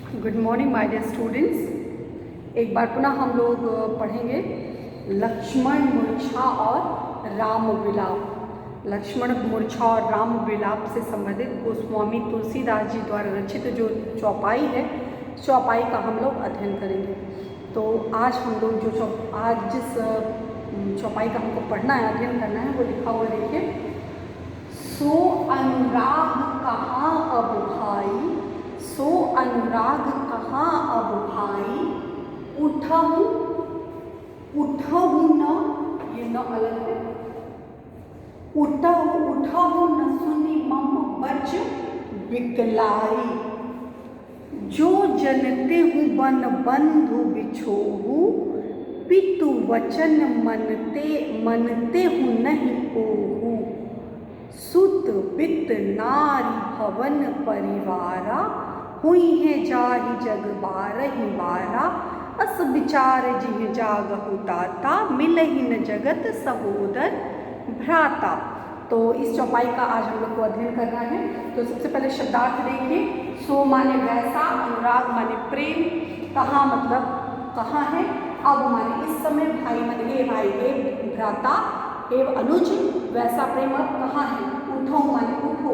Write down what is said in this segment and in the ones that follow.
Good morning my dear students. एक बार पुनः हम लोग पढ़ेंगे लक्ष्मण मूर्छा और राम विलाप। लक्ष्मण मूर्छा और राम विलाप से संबंधित गोस्वामी तुलसीदास जी द्वारा रचित जो चौपाई है, चौपाई का हम लोग अध्ययन करेंगे। तो आज हम लोग आज जिस चौपाई का हमको पढ़ना है, अध्ययन करना है, वो लिखा हुआ देखिए। सो अनुराग कहाँ अब भाई, सो अनुराग कहाँ अब भाई, उठहु उठहु न, ये न अलग है, उठहु उठहु न सुनी मम बच बिकलाई, जो जनते हूँ बन बंधु बिछोहु, पितु वचन मनते हूँ नहीं ओहु, सुत पित नारी भवन परिवारा, हुई है जाहि जग बारहि बारा, अस विचार जिह जागहु ताता, मिलहि न जगत सहोदर भ्राता। तो इस चौपाई का आज हम लोग को अध्ययन करना है। तो सबसे पहले शब्दार्थ देखिए। सो माने वैसा, अनुराग माने प्रेम, कहाँ मतलब कहाँ है, अब माने इस समय, भाई माने हे भाई, हे भ्राता, हे अनुज, वैसा प्रेम अब कहाँ है, उठो माने उठो,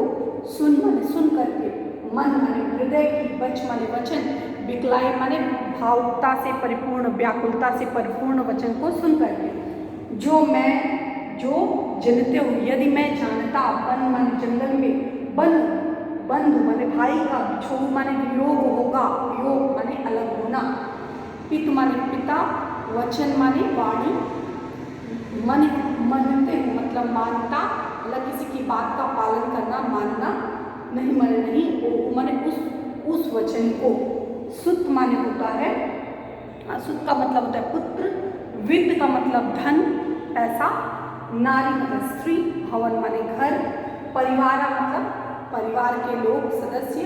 सुन माने सुन करके, मन माने हृदय की, बच माने वचन, बिकलाई माने भावुकता से परिपूर्ण, व्याकुलता से परिपूर्ण वचन को सुन करके, जो जनते हो, यदि मैं जानता, बन माने जंगल में, बंधु माने भाई का, बिछोह माने वियोग होगा, वियोग माने अलग होना, पित माने पिता, वचन माने वाणी, मनते हो मतलब मानता, मतलब किसी की बात का पालन करना, मानना, नहीं माने नहीं, ओ माने उस वचन को, सुत माने होता है, सुत का मतलब होता है पुत्र, वित्त का मतलब धन पैसा, नारी मतलब स्त्री, भवन माने घर, परिवारा मतलब परिवार के लोग सदस्य,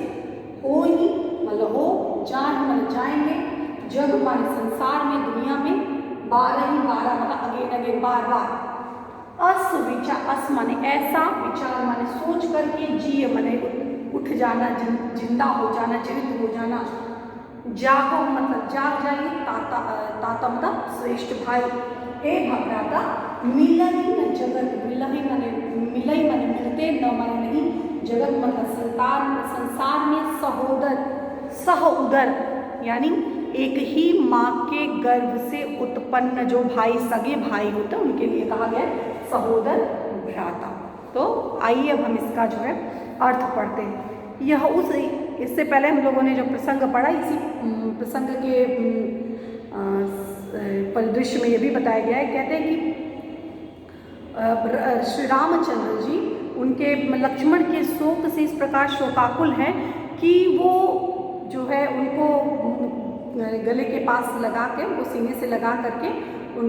हो ही मतलब हो, जान माने जाएंगे, जग माने संसार में, दुनिया में, बारह ही बारह मतलब अगेन अगेन बार बार, अस विचार, अस माने ऐसा, विचार माने सोच करके, जी माने उठ जाना, जिंदा हो जाना, जीवित हो जाना, जागो मतलब जाग जाइए, ताता मतलब श्रेष्ठ भाई, हे भ्राता, मिलहि न जगत, मिलहि माने मिलते, न माने नहीं, जगत मतलब संसार में, सह उदर यानी एक ही माँ के गर्भ से उत्पन्न जो भाई, सगे भाई होते हैं, उनके लिए कहा गया सहोदर भ्राता। तो आइए अब हम इसका जो है अर्थ पढ़ते हैं। यह इससे पहले हम लोगों ने जो प्रसंग पढ़ा, इसी प्रसंग के परिदृश्य में यह भी बताया गया है। कहते हैं कि श्री रामचंद्र जी उनके लक्ष्मण के शोक से इस प्रकार शोकाकुल हैं कि वो जो है उनको गले के पास लगा के, वो सीने से लगा करके उन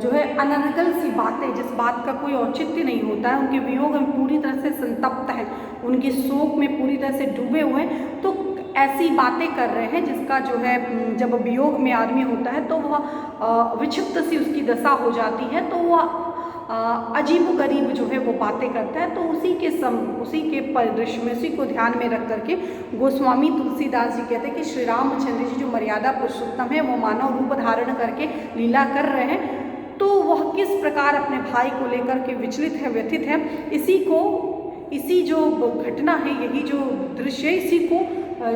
जो है अनर्गल सी बातें, जिस बात का कोई औचित्य नहीं होता है, उनके वियोग में पूरी तरह से संतप्त हैं, उनके शोक में पूरी तरह से डूबे हुए हैं, तो ऐसी बातें कर रहे हैं जिसका जो है, जब वियोग में आदमी होता है तो वह विक्षिप्त सी उसकी दशा हो जाती है, तो वह अजीब गरीब जो है वो बातें करता है। तो उसी के परिदृश्य में, उसी को ध्यान में रख करके गोस्वामी तुलसीदास जी कहते हैं कि श्री रामचंद्र जी जो मर्यादा पुरुषोत्तम है, वो मानव रूप धारण करके लीला कर रहे हैं, तो वह किस प्रकार अपने भाई को लेकर के विचलित है, व्यथित है, इसी जो घटना है, यही जो दृश्य है, इसी को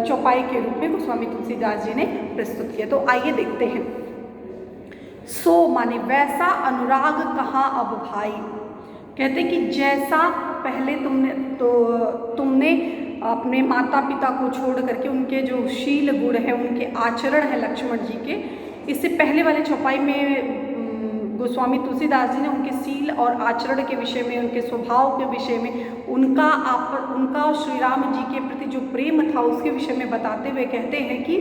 चौपाई के रूप में गोस्वामी तुलसीदास जी ने प्रस्तुत किया। तो आइए देखते हैं। सो माने वैसा, अनुराग कहाँ अब भाई, कहते कि जैसा पहले तुमने अपने माता पिता को छोड़ करके, उनके जो शील गुण है, उनके आचरण है लक्ष्मण जी के, इससे पहले वाले चौपाई में गोस्वामी तुलसीदास जी ने उनके शील और आचरण के विषय में, उनके स्वभाव के विषय में, उनका और श्री राम जी के प्रति जो प्रेम था उसके विषय में बताते हुए कहते हैं कि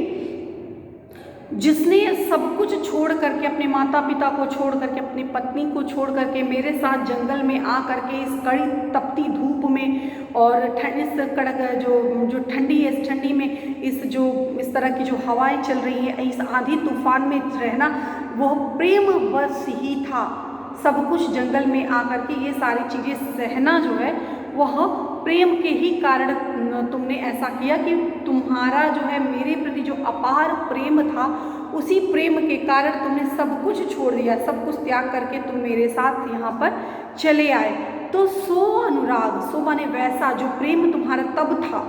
जिसने सब कुछ छोड़ करके, अपने माता पिता को छोड़ करके, अपनी पत्नी को छोड़ करके मेरे साथ जंगल में आ करके, इस कड़ी तपती धूप में और इस कड़क जो ठंडी है, इस ठंडी में इस तरह की जो हवाएं चल रही है, इस आंधी तूफान में रहना, वह प्रेम बस ही था। सब कुछ जंगल में आ करके ये सारी चीज़ें सहना जो है, वह प्रेम के ही कारण तुमने ऐसा किया कि तुम्हारा जो है मेरे प्रति जो अपार प्रेम था, उसी प्रेम के कारण तुमने सब कुछ छोड़ दिया, सब कुछ त्याग करके तुम मेरे साथ यहाँ पर चले आए। तो सो अनुराग, सो माने वैसा जो प्रेम तुम्हारा तब था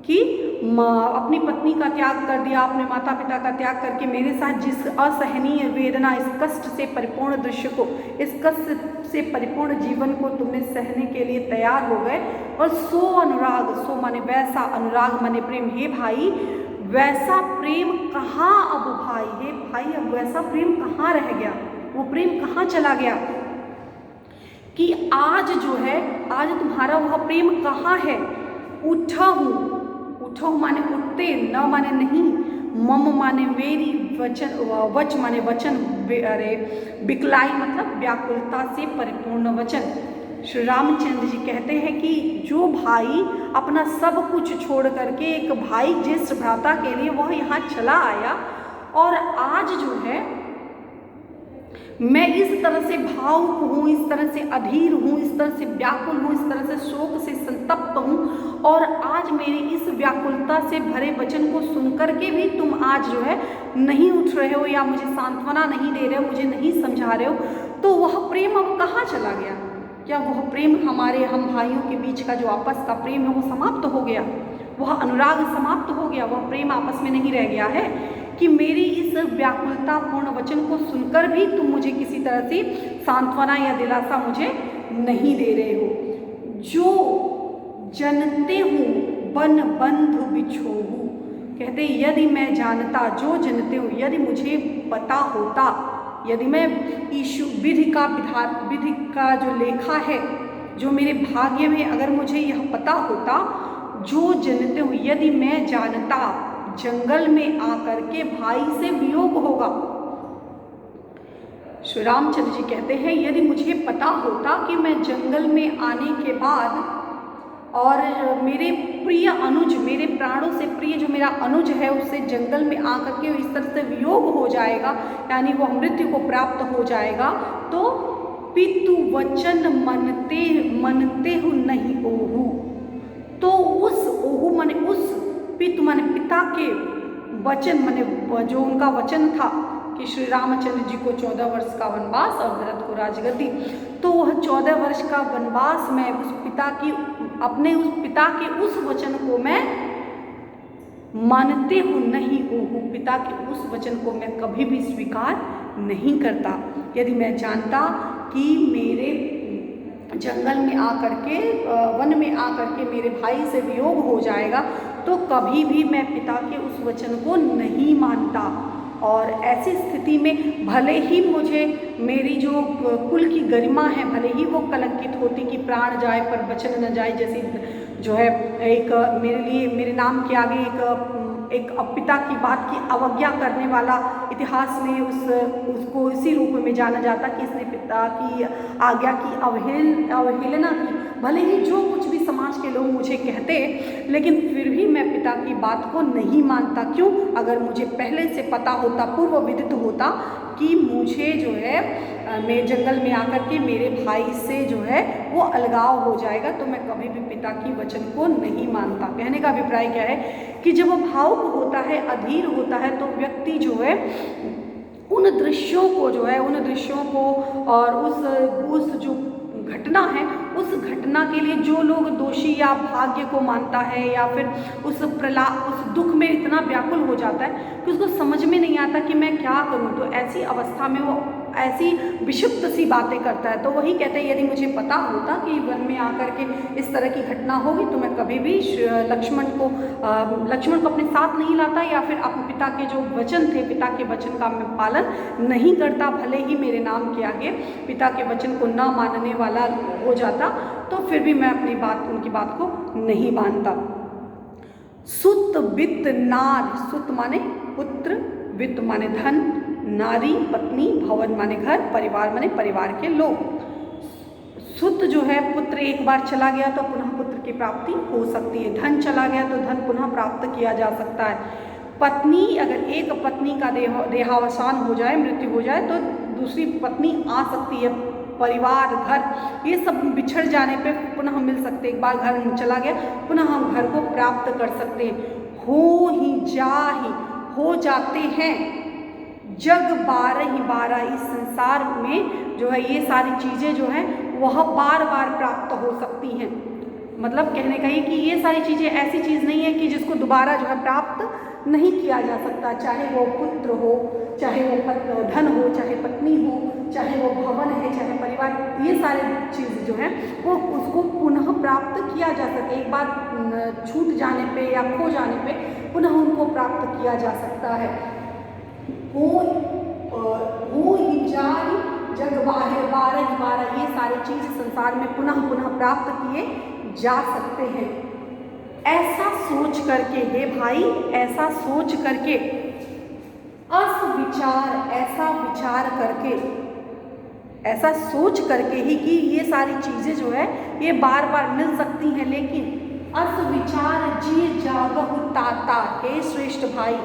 कि अपनी पत्नी का त्याग कर दिया, अपने माता पिता का त्याग करके मेरे साथ जिस असहनीय वेदना, इस कष्ट से परिपूर्ण दृश्य को, इस कष्ट से परिपूर्ण जीवन को तुमने सहने के लिए तैयार हो गए। और सो अनुराग, सो माने वैसा, अनुराग माने प्रेम। हे भाई, वैसा प्रेम कहाँ अब भाई, हे भाई अब वैसा प्रेम कहाँ रह गया, वो प्रेम कहाँ चला गया कि आज जो है, आज तुम्हारा वह प्रेम कहाँ है। उठा हूँ, उठो माने उठते, न माने नहीं, मम माने मेरी, वचन, वच माने वचन, अरे बिकलाई मतलब व्याकुलता से परिपूर्ण वचन। श्री रामचंद्र जी कहते हैं कि जो भाई अपना सब कुछ छोड़ करके, एक भाई ज्येष्ठ भ्राता के लिए वह यहाँ चला आया, और आज जो है मैं इस तरह से भावुक हूँ, इस तरह से अधीर हूँ, इस तरह से व्याकुल हूँ, इस तरह से शोक से संतप्त हूँ, और आज मेरी इस व्याकुलता से भरे वचन को सुनकर के भी तुम आज जो है नहीं उठ रहे हो, या मुझे सांत्वना नहीं दे रहे हो, मुझे नहीं समझा रहे हो। तो वह प्रेम अब कहाँ चला गया? क्या वह प्रेम हमारे, हम भाइयों के बीच का जो आपस का प्रेम है वो समाप्त हो गया? वह अनुराग समाप्त हो गया? वह प्रेम आपस में नहीं रह गया है कि मेरी इस व्याकुलतापूर्ण वचन को सुनकर भी तुम मुझे किसी तरह से सांत्वना या दिलासा मुझे नहीं दे रहे हो। जो जनते हूँ बन बंधु बिछोहू, कहते यदि मैं जानता, जो जनते हूँ, यदि मुझे पता होता, यदि मैं ईशु विधि का जो लेखा है, जो मेरे भाग्य में अगर मुझे यह पता होता, जो जनते हूँ, यदि मैं जानता जंगल में आकर के भाई से वियोग होगा। श्री रामचंद्र जी कहते हैं यदि मुझे पता होता कि मैं जंगल में आने के बाद और मेरे प्रिय अनुज, मेरे प्राणों से प्रिय जो मेरा अनुज है, उससे जंगल में आकर के इस तरह से वियोग हो जाएगा, यानी वो मृत्यु को प्राप्त हो जाएगा, तो पितु वचन मनते हूँ नहीं ओहू। तो उस ओहू माने उस, पितु माने पिता के वचन, माने जो उनका वचन था कि श्री रामचंद्र जी को 14 वर्ष का वनवास और भरत को राजगद्दी, तो वह 14 वर्ष का वनवास में उस पिता की, अपने उस पिता के उस वचन को मैं मानते हूँ नहीं ओहू, पिता के उस वचन को मैं कभी भी स्वीकार नहीं करता। यदि मैं जानता कि मेरे जंगल में आकर के, वन में आकर के मेरे भाई से वियोग हो जाएगा, तो कभी भी मैं पिता के उस वचन को नहीं मानता। और ऐसी स्थिति में भले ही मुझे मेरी जो कुल की गरिमा है, भले ही वो कलंकित होती कि प्राण जाए पर वचन न जाए, जैसी जो है एक मेरे लिए, मेरे नाम के आगे एक पिता की बात की अवज्ञा करने वाला इतिहास में उसको इसी रूप में जाना जाता कि इसने पिता की आज्ञा की अवहेलना की। भले ही जो कुछ भी समाज के लोग मुझे कहते, लेकिन फिर भी मैं पिता की बात को नहीं मानता। क्यों? अगर मुझे पहले से पता होता, पूर्व विदित होता कि मुझे जो है मैं जंगल में आकर के मेरे भाई से जो है वो अलगाव हो जाएगा, तो मैं कभी भी पिता की वचन को नहीं मानता। कहने का अभिप्राय क्या है कि जब वो भावुक होता है, अधीर होता है, तो व्यक्ति जो है उन दृश्यों को जो है, उन दृश्यों को और उस जो घटना है, उस घटना के लिए जो लोग दोषी या भाग्य को मानता है, या फिर उस दुख में इतना व्याकुल हो जाता है कि उसको समझ में नहीं आता कि मैं क्या करूं, तो ऐसी अवस्था में वो ऐसी विषुप्त सी बातें करता है। तो वही कहते हैं यदि मुझे पता होता कि वन में आकर के इस तरह की घटना होगी, तो मैं कभी भी लक्ष्मण को अपने साथ नहीं लाता, या फिर अपने पिता के जो वचन थे, पिता के वचन का मैं पालन नहीं करता। भले ही मेरे नाम के आगे पिता के वचन को न मानने वाला हो जाता, तो फिर भी मैं अपनी बात, उनकी बात को नहीं मानता। सुत वित्त नार, सुत माने पुत्र, वित्त माने धन, नारी पत्नी, भवन माने घर, परिवार माने परिवार के लोग। सुत जो है, पुत्र एक बार चला गया तो पुनः पुत्र की प्राप्ति हो सकती है, धन चला गया तो धन पुनः प्राप्त किया जा सकता है। पत्नी, अगर एक पत्नी का देहावसान हो जाए, मृत्यु हो जाए, तो दूसरी पत्नी आ सकती है परिवार, घर, ये सब बिछड़ जाने पे पुनः मिल सकते हैं। एक बार घर चला गया, पुनः हम घर को प्राप्त कर सकते हैं। हो जाते हैं जग 12 ही 12। इस संसार में जो है ये सारी चीज़ें जो हैं वह बार बार प्राप्त हो सकती हैं। मतलब कहने का ये कि ये सारी चीज़ें ऐसी चीज़ नहीं है कि जिसको दोबारा जो है प्राप्त नहीं किया जा सकता। चाहे वो पुत्र हो, चाहे वो धन हो, चाहे पत्नी हो, चाहे वो भवन है, चाहे परिवार, ये सारे चीज़ जो हैं वो उसको पुनः प्राप्त किया जा सके। एक बार छूट जाने पे या खो जाने पे पुनः उनको प्राप्त किया जा सकता है। हो ही जाए जग 12 ही 12, ये सारी चीज़ संसार में पुनः पुनः प्राप्त किए जा सकते हैं। ऐसा सोच करके हे भाई, ऐसा सोच करके, ऐसा विचार करके, ऐसा सोच करके ही कि ये सारी चीज़ें जो है ये बार बार मिल सकती हैं, लेकिन अस विचार जिए जागहु ताता। हे श्रेष्ठ भाई,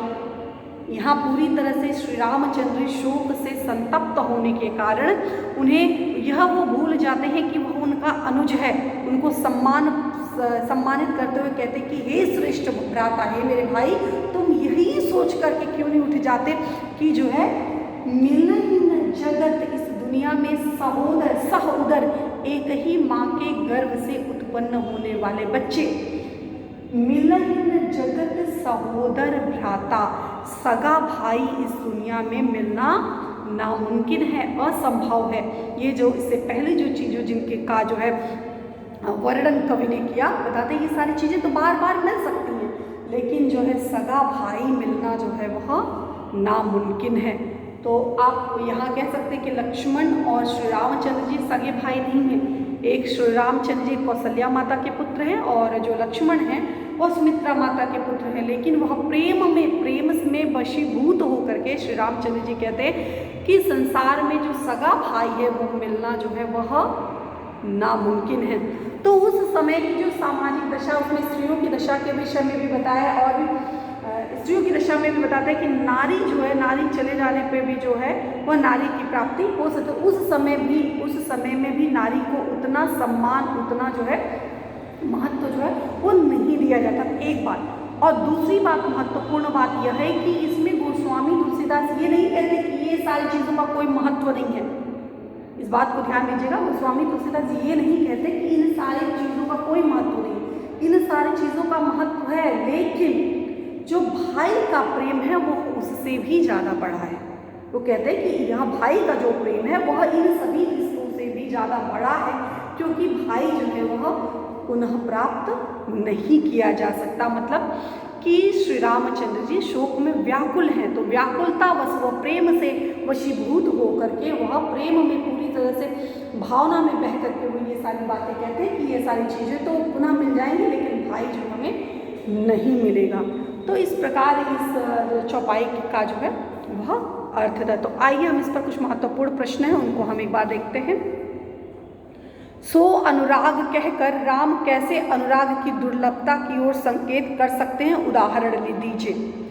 यहाँ पूरी तरह से श्री रामचंद्र शोक से संतप्त होने के कारण उन्हें यह वो भूल जाते हैं कि वह उनका अनुज है। उनको सम्मानित करते हुए कहते कि हे श्रेष्ठ भ्राता, हे मेरे भाई, तुम यही सोच करके क्यों नहीं उठ जाते कि जो है मिलन जगत, इस दुनिया में सह उदर एक ही माँ के गर्भ से उत्पन्न होने वाले बच्चे, मिलन जगत सहोदर भ्राता, सगा भाई इस दुनिया में मिलना नामुमकिन है, असंभव है। ये जो इससे पहले जो चीज़ों जिनके का जो है वर्णन कवि ने किया, बताते हैं ये सारी चीज़ें तो बार बार मिल सकती हैं, लेकिन जो है सगा भाई मिलना जो है वह नामुमकिन है। तो आप यहाँ कह सकते हैं कि लक्ष्मण और श्री रामचंद्र जी सगे भाई नहीं हैं। एक श्री रामचंद्र जी कौशल्या माता के पुत्र हैं और जो लक्ष्मण हैं वह सुमित्रा माता के पुत्र हैं, लेकिन वह प्रेम में वशीभूत होकर के श्री रामचंद्र जी कहते हैं कि संसार में जो सगा भाई है वो मिलना जो है वह नामुमकिन है। तो उस समय की जो सामाजिक दशा, उसमें स्त्रियों की दशा के विषय में भी बताया और भी स्त्रियों की दशा में भी बताता है कि नारी जो है, नारी चले जाने पे भी जो है वह नारी की प्राप्ति हो सकती है। उस समय में भी नारी को उतना सम्मान, उतना जो है महत्व जो है वो नहीं दिया जाता, एक बात। और दूसरी बात, महत्वपूर्ण बात यह है कि इसमें गोस्वामी तुलसीदास ये नहीं कहते कि ये सारी चीज़ों का कोई महत्व नहीं है। इस बात को ध्यान दीजिएगा, गोस्वामी तुलसीदास ये नहीं कहते कि इन सारी चीज़ों का कोई महत्व नहीं, इन सारी चीज़ों का महत्व है, लेकिन जो भाई का प्रेम है वो उससे भी ज़्यादा बड़ा है। वो कहते हैं कि यहाँ भाई का जो प्रेम है वह इन सभी रिश्तों से भी ज़्यादा बड़ा है, क्योंकि भाई जो है वह पुनः प्राप्त नहीं किया जा सकता। मतलब कि श्री रामचंद्र जी शोक में व्याकुल हैं, तो व्याकुलता वश वह प्रेम से वशीभूत होकर के वह प्रेम में पूरी तरह से भावना में बह करके वो ये सारी बातें कहते हैं कि ये सारी चीज़ें तो पुनः मिल जाएंगी, लेकिन भाई जो हमें नहीं मिलेगा। तो इस प्रकार इस चौपाई का जो है वह अर्थ था। तो आइए हम इस पर कुछ महत्वपूर्ण प्रश्न हैं उनको हम एक बार देखते हैं। सो अनुराग कहकर राम कैसे अनुराग की दुर्लभता की ओर संकेत कर सकते हैं, उदाहरण दीजिए।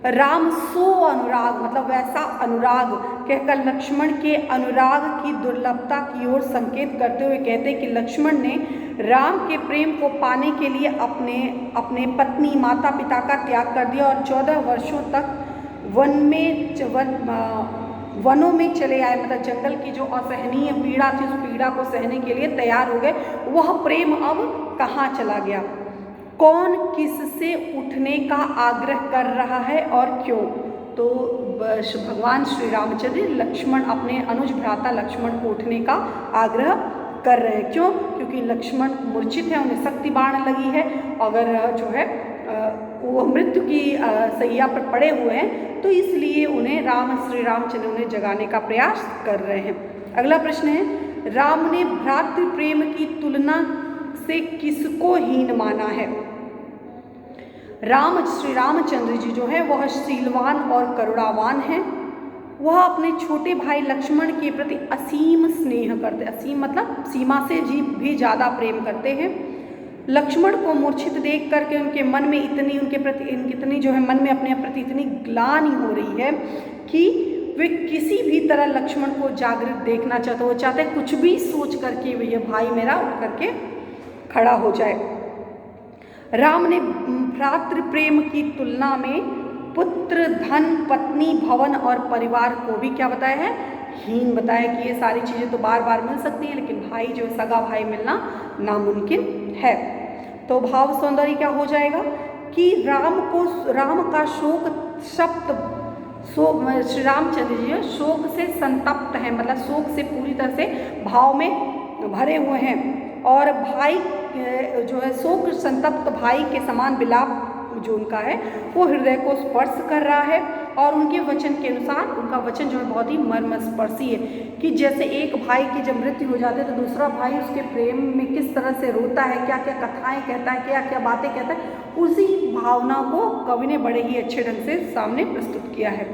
राम सो अनुराग मतलब वैसा अनुराग कहकर लक्ष्मण के अनुराग की दुर्लभता की ओर संकेत करते हुए कहते हैं कि लक्ष्मण ने राम के प्रेम को पाने के लिए अपने पत्नी माता पिता का त्याग कर दिया और 14 वर्षों तक वनों में चले आए। मतलब जंगल की जो असहनीय पीड़ा थी उस पीड़ा को सहने के लिए तैयार हो गए। वह प्रेम अब कहाँ चला गया? कौन किससे उठने का आग्रह कर रहा है और क्यों? तो भगवान श्री रामचंद्र लक्ष्मण अपने अनुज भ्राता लक्ष्मण को उठने का आग्रह कर रहे हैं। क्यों? क्योंकि लक्ष्मण मूर्छित है, उन्हें शक्ति बाण लगी है, अगर जो है वो मृत्यु की सैया पर पड़े हुए हैं, तो इसलिए उन्हें श्री रामचंद्र उन्हें जगाने का प्रयास कर रहे हैं। अगला प्रश्न है, राम ने भ्रातृ प्रेम की तुलना से किसको हीन माना है? श्री रामचंद्र जी जो है वह शीलवान और करुणावान हैं। वह अपने छोटे भाई लक्ष्मण के प्रति असीम स्नेह करते, असीम मतलब सीमा से भी ज़्यादा प्रेम करते हैं। लक्ष्मण को मूर्छित देख करके उनके मन में इतनी जो है मन में अपने प्रति इतनी ग्लानि हो रही है कि वे किसी भी तरह लक्ष्मण को जागृत देखना चाहते, वो चाहते कुछ भी सोच करके भैया भाई मेरा उठ करके खड़ा हो जाए। राम ने भ्रातृ प्रेम की तुलना में पुत्र, धन, पत्नी, भवन और परिवार को भी क्या बताया है, हीन बताया कि ये सारी चीज़ें तो बार बार मिल सकती हैं, लेकिन भाई जो सगा भाई मिलना नामुमकिन है। तो भाव सौंदर्य क्या हो जाएगा कि राम का शोक श्री रामचंद्र जी शोक से संतप्त हैं, मतलब शोक से पूरी तरह से भाव में भरे हुए हैं, और भाई जो है शोक संतप्त भाई के समान विलाप जो उनका है वो हृदय को स्पर्श कर रहा है। और उनके वचन के अनुसार उनका वचन जो है बहुत ही मर्मस्पर्शी है कि जैसे एक भाई की जब मृत्यु हो जाती है तो दूसरा भाई उसके प्रेम में किस तरह से रोता है, क्या क्या कथाएं कहता है, क्या क्या बातें कहता है, उसी भावना को कवि ने बड़े ही अच्छे ढंग से सामने प्रस्तुत किया है।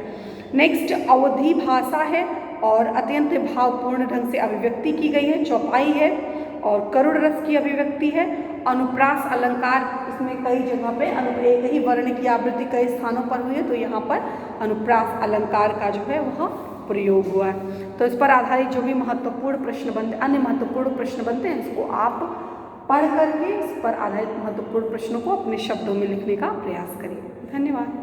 नेक्स्ट अवधि भाषा है और अत्यंत भावपूर्ण ढंग से अभिव्यक्ति की गई है, चौपाई है और करुण रस की अभिव्यक्ति है। अनुप्रास अलंकार, इसमें कई जगह पे एक ही वर्ण की आवृत्ति कई स्थानों पर हुई है, तो यहाँ पर अनुप्रास अलंकार का जो है वह प्रयोग हुआ है। तो इस पर आधारित जो भी महत्वपूर्ण प्रश्न बनते, अन्य महत्वपूर्ण प्रश्न बनते हैं, इसको आप पढ़ करके इस पर आधारित महत्वपूर्ण प्रश्नों को अपने शब्दों में लिखने का प्रयास करिए। धन्यवाद।